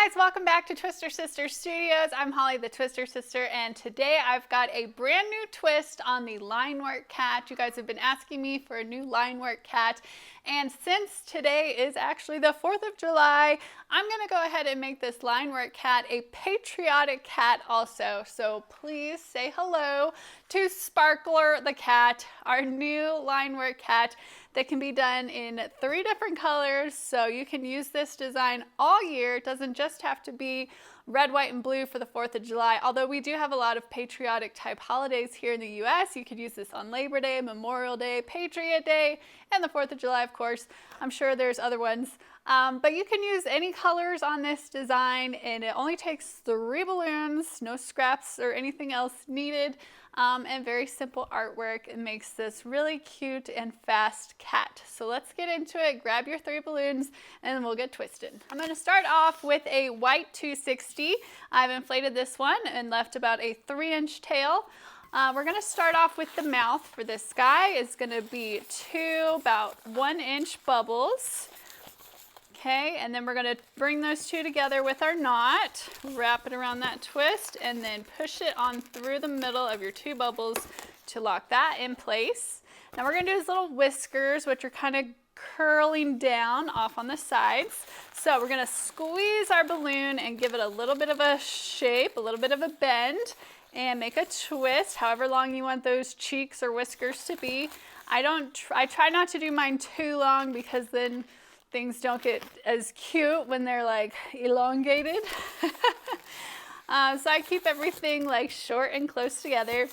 guys, welcome back to Twister Sister Studios. I'm Holly the Twister Sister, and today I've got a brand new twist on the linework cat. You guys have been asking me for a new linework cat, and since today is actually the 4th of July, I'm going to go ahead and make this linework cat a patriotic cat also. So please say hello to Sparkler the cat, our new linework cat that can be done in 3 different colors, so you can use this design all year. It doesn't just have to be red, white, and blue for the 4th of July, although we do have a lot of patriotic type holidays here in the US. You could use this on Labor Day, Memorial Day, Patriot Day, and the 4th of July, of course. I'm sure there's other ones. But you can use any colors on this design, and it only takes 3 balloons, no scraps or anything else needed, and very simple artwork. It makes this really cute and fast cat. So let's get into it. Grab your 3 balloons and then we'll get twisted. I'm going to start off with a white 260. I've inflated this one and left about a 3-inch tail. We're going to start off with the mouth for this guy. It's going to be 2 about 1-inch bubbles. Okay, and then we're going to bring those 2 together with our knot, wrap it around that twist, and then push it on through the middle of your 2 bubbles to lock that in place. Now we're going to do his little whiskers, which are kind of curling down off on the sides. So we're going to squeeze our balloon and give it a little bit of a shape, a little bit of a bend, and make a twist, however long you want those cheeks or whiskers to be. I try not to do mine too long because then things don't get as cute when they're like elongated. So I keep everything like short and close together.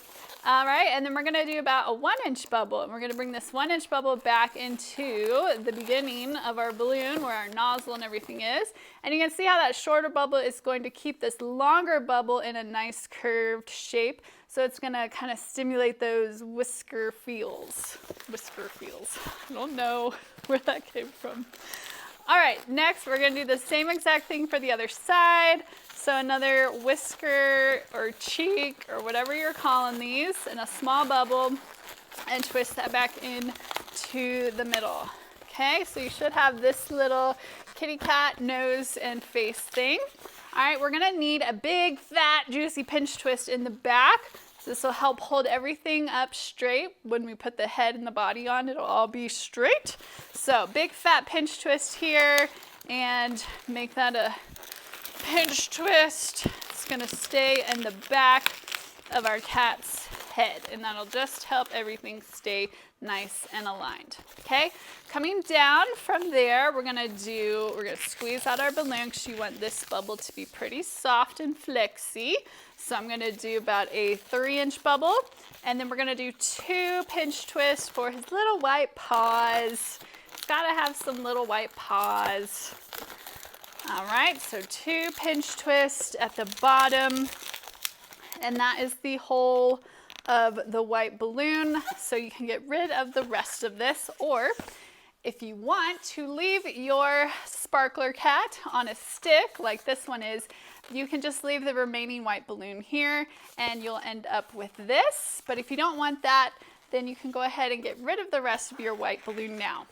All right, and then we're gonna do about a 1-inch bubble, and we're gonna bring this 1-inch bubble back into the beginning of our balloon where our nozzle and everything is. And you can see how that shorter bubble is going to keep this longer bubble in a nice curved shape. So it's gonna kind of stimulate those whisker feels. I don't know where that came from. All right, next we're gonna do the same exact thing for the other side. So another whisker or cheek or whatever you're calling these in a small bubble and twist that back in to the middle. Okay, so you should have this little kitty cat nose and face thing. All right, we're gonna need a big, fat, juicy pinch twist in the back. So this will help hold everything up straight. When we put the head and the body on, it'll all be straight. So big, fat pinch twist here, and make that a pinch twist. It's gonna stay in the back of our cat's head, and that'll just help everything stay nice and aligned. Okay, coming down from there, we're gonna squeeze out our balloon because you want this bubble to be pretty soft and flexy. So I'm gonna do about a 3-inch bubble, and then we're gonna do 2 pinch twists for his little white paws. Gotta have some little white paws. All right, so 2 pinch twists at the bottom, and that is the whole of the white balloon, so you can get rid of the rest of this, or if you want to leave your sparkler cat on a stick like this one is, you can just leave the remaining white balloon here and you'll end up with this. But if you don't want that, then you can go ahead and get rid of the rest of your white balloon now.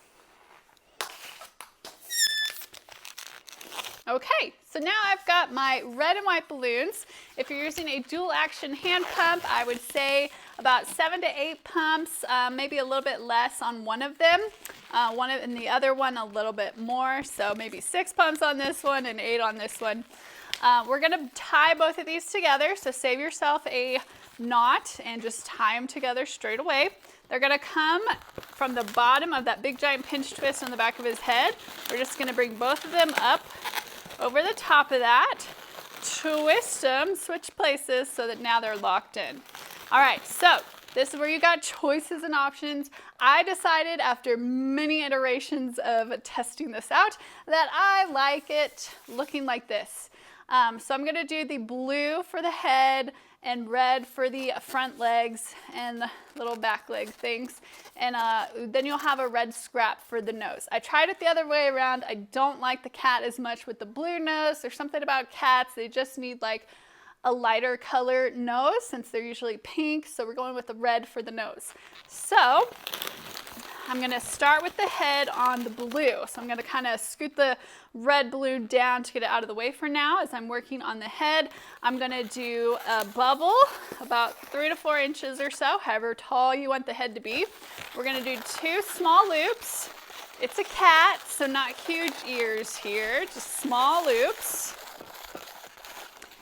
Okay, so now I've got my red and white balloons. If you're using a dual action hand pump, I would say about 7 to 8 pumps, maybe a little bit less on one of them. And the other one a little bit more, so maybe 6 pumps on this one and 8 on this one. We're gonna tie both of these together, so save yourself a knot and just tie them together straight away. They're gonna come from the bottom of that big giant pinch twist on the back of his head. We're just gonna bring both of them up over the top of that, twist them, switch places so that now they're locked in. All right, so this is where you got choices and options. I decided after many iterations of testing this out that I like it looking like this. So I'm gonna do the blue for the head and red for the front legs and the little back leg things. And then you'll have a red scrap for the nose. I tried it the other way around. I don't like the cat as much with the blue nose. There's something about cats, they just need like a lighter color nose since they're usually pink. So we're going with the red for the nose. So I'm going to start with the head on the blue. So I'm going to kind of scoot the red balloon down to get it out of the way for now as I'm working on the head. I'm going to do a bubble about 3 to 4 inches or so, however tall you want the head to be. We're going to do 2 small loops. It's a cat, so not huge ears here, just small loops.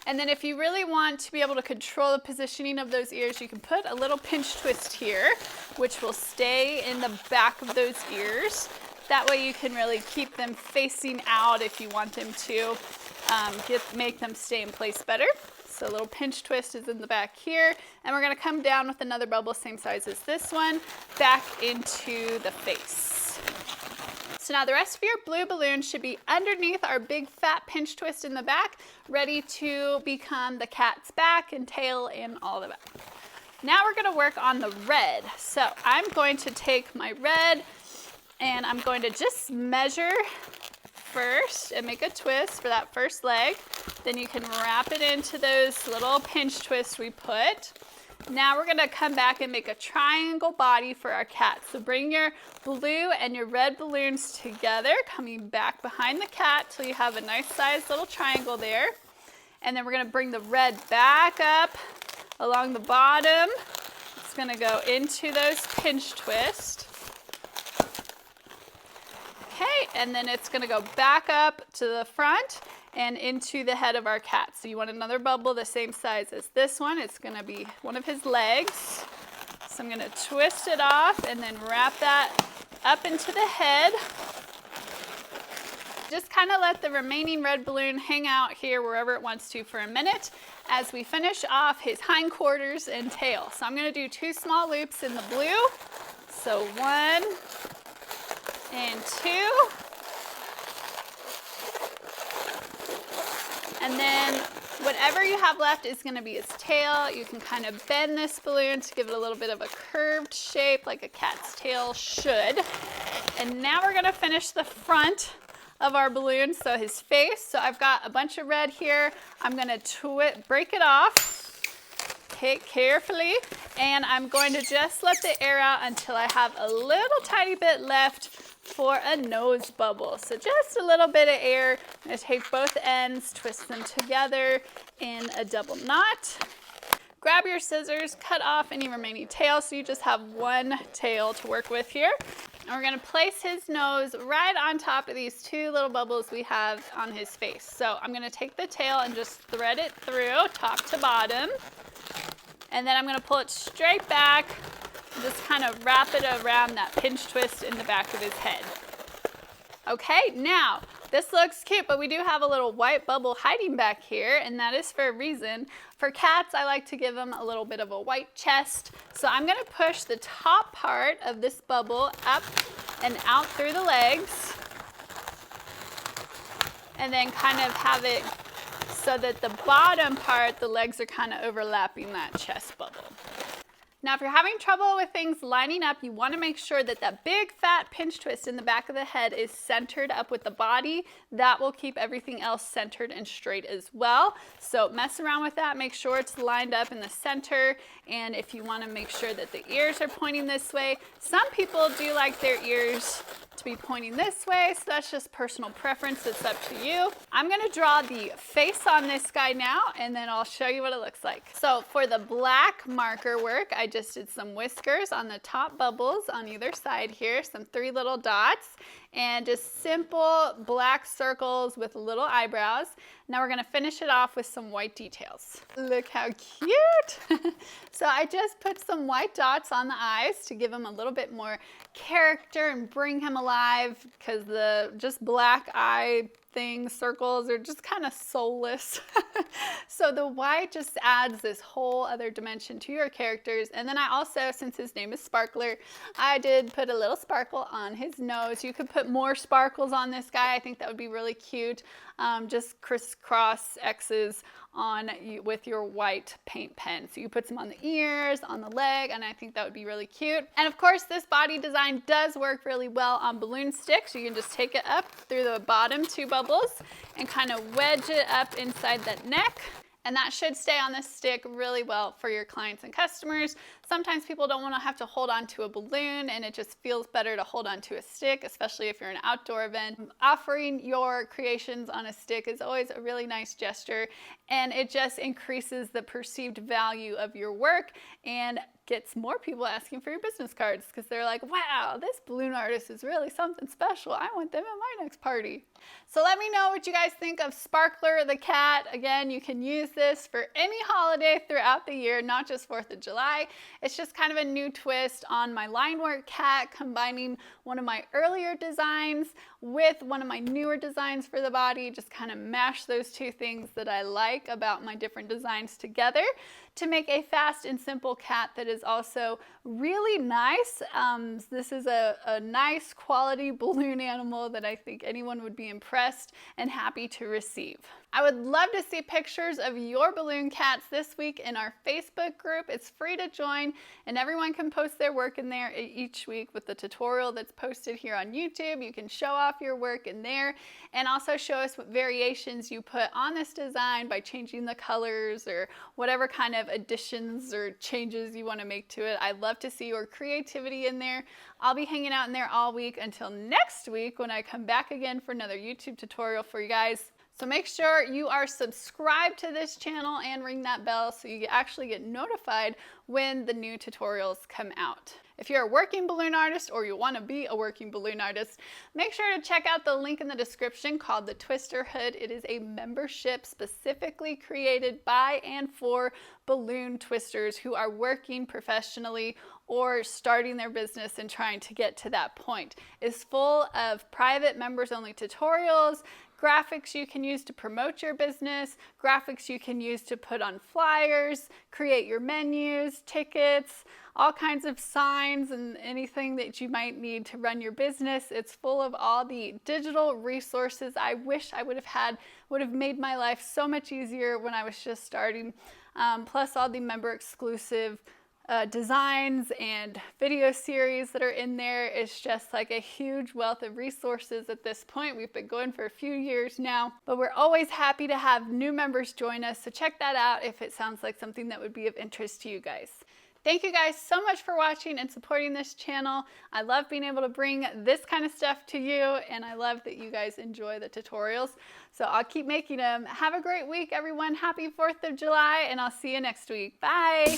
And then if you really want to be able to control the positioning of those ears, you can put a little pinch twist here, which will stay in the back of those ears. That way you can really keep them facing out if you want them to make them stay in place better. So a little pinch twist is in the back here. And we're gonna come down with another bubble same size as this one, back into the face. So now the rest of your blue balloon should be underneath our big fat pinch twist in the back, ready to become the cat's back and tail and all of that. Now we're gonna work on the red. So I'm going to take my red and I'm going to just measure first and make a twist for that first leg. Then you can wrap it into those little pinch twists we put. Now we're gonna come back and make a triangle body for our cat. So bring your blue and your red balloons together, coming back behind the cat till you have a nice sized little triangle there. And then we're gonna bring the red back up along the bottom. It's gonna go into those pinch twists. Okay, and then it's gonna go back up to the front and into the head of our cat. So you want another bubble the same size as this one. It's gonna be one of his legs. So I'm gonna twist it off and then wrap that up into the head. Just kind of let the remaining red balloon hang out here wherever it wants to for a minute as we finish off his hindquarters and tail. So I'm gonna do 2 small loops in the blue. So 1 and 2. And then whatever you have left is going to be its tail. You can kind of bend this balloon to give it a little bit of a curved shape like a cat's tail should. And now we're going to finish the front of our balloon, so his face. So I've got a bunch of red here. I'm going to break it off, take carefully, and I'm going to just let the air out until I have a little tiny bit left for a nose bubble. So just a little bit of air. I'm going to take both ends, twist them together in a double knot. Grab your scissors, cut off any remaining tail so you just have one tail to work with here. And we're going to place his nose right on top of these 2 little bubbles we have on his face. So I'm going to take the tail and just thread it through top to bottom. And then I'm going to pull it straight back. Just kind of wrap it around that pinch twist in the back of his head. Okay, now this looks cute, but we do have a little white bubble hiding back here, and that is for a reason. For cats, I like to give them a little bit of a white chest. So I'm gonna push the top part of this bubble up and out through the legs, and then kind of have it so that the bottom part, the legs are kind of overlapping that chest bubble. Now, if you're having trouble with things lining up, you want to make sure that that big fat pinch twist in the back of the head is centered up with the body. That will keep everything else centered and straight as well. So mess around with that, make sure it's lined up in the center. And if you want to make sure that the ears are pointing this way, some people do like their ears to be pointing this way, so that's just personal preference. It's up to you. I'm going to draw the face on this guy now, and then I'll show you what it looks like. So for the black marker work, I just did some whiskers on the top bubbles on either side here, some 3 little dots, and just simple black circles with little eyebrows. Now we're going to finish it off with some white details. Look how cute! So I just put some white dots on the eyes to give him a little bit more character and bring him alive, because the just black eye circles are just kind of soulless. So the white just adds this whole other dimension to your characters. And then I also, since his name is Sparkler, I did put a little sparkle on his nose. You could put more sparkles on this guy. I think that would be really cute. Just crisscross X's on with your white paint pen. So you put some on the ears, on the leg, and I think that would be really cute. And of course, this body design does work really well on balloon sticks. You can just take it up through the bottom 2 bubbles and kind of wedge it up inside that neck. And that should stay on this stick really well for your clients and customers. Sometimes people don't want to have to hold on to a balloon, and it just feels better to hold on to a stick, especially if you're in an outdoor event. Offering your creations on a stick is always a really nice gesture, and it just increases the perceived value of your work and gets more people asking for your business cards because they're like, wow, this balloon artist is really something special. I want them at my next party. So let me know what you guys think of Sparkler the cat. Again, you can use this for any holiday throughout the year, not just 4th of July. It's just kind of a new twist on my line work cat, combining one of my earlier designs with one of my newer designs for the body. Just kind of mash those two things that I like about my different designs together to make a fast and simple cat that is also really nice. This is a nice quality balloon animal that I think anyone would be impressed and happy to receive. I would love to see pictures of your balloon cats this week in our Facebook group. It's free to join, and everyone can post their work in there each week with the tutorial that's posted here on YouTube. You can show off your work in there and also show us what variations you put on this design by changing the colors or whatever kind of additions or changes you want to make to it. I'd love to see your creativity in there. I'll be hanging out in there all week until next week when I come back again for another YouTube tutorial for you guys. So make sure you are subscribed to this channel and ring that bell so you actually get notified when the new tutorials come out. If you're a working balloon artist or you want to be a working balloon artist, make sure to check out the link in the description called the Twister Hood. It is a membership specifically created by and for balloon twisters who are working professionally or starting their business and trying to get to that point. It's full of private members only tutorials, graphics you can use to promote your business, graphics you can use to put on flyers, create your menus, tickets, all kinds of signs and anything that you might need to run your business. It's full of all the digital resources I wish I would have made my life so much easier when I was just starting. Plus all the member exclusive designs and video series that are in there. It's just like a huge wealth of resources at this point. We've been going for a few years now, but we're always happy to have new members join us. So check that out if it sounds like something that would be of interest to you guys. Thank you guys so much for watching and supporting this channel. I love being able to bring this kind of stuff to you, and I love that you guys enjoy the tutorials. So I'll keep making them. Have a great week, everyone. Happy 4th of July, and I'll see you next week. Bye.